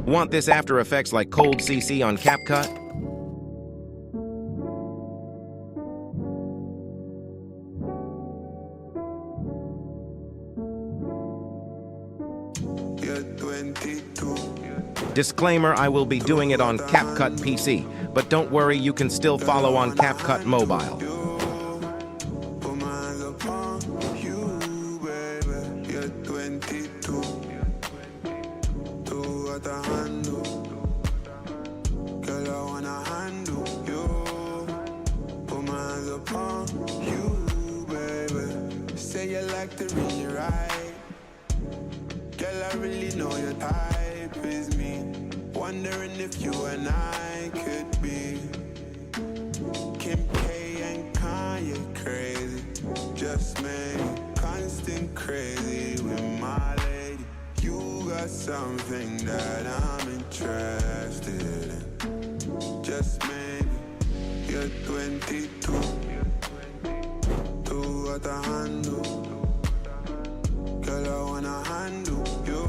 Want this After Effects like cold CC on CapCut? Disclaimer, I will be doing it on CapCut PC, but don't worry, you can still follow on CapCut Mobile. Say you like to read your right. Girl, I really know your type is me. Wondering if you and I could be Kim K and Kanye crazy. Just me, constant crazy with my lady. You got something that I'm interested in. Just maybe you're 22. Two at the handle. Girl, I wanna handle you.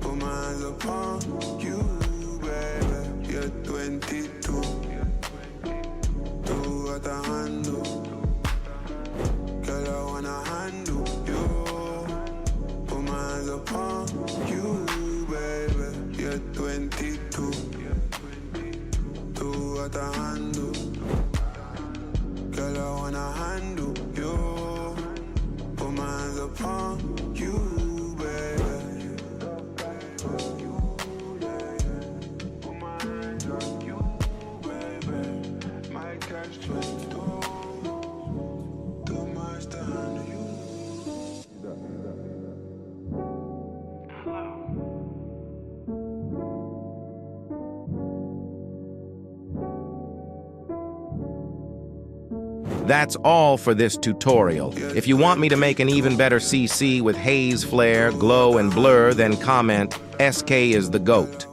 Put my hands upon you, baby. You're 22. Two at the handle. Girl, I wanna handle you. Put my hands upon you, baby. You're 22. Two at the handle. Girl, I wanna handle you. Put my hands upon you, baby. Put my hands on you, baby. My catch 22. Too much to handle you. That's all for this tutorial. If you want me to make an even better CC with haze, flare, glow, and blur, then comment, SK is the GOAT.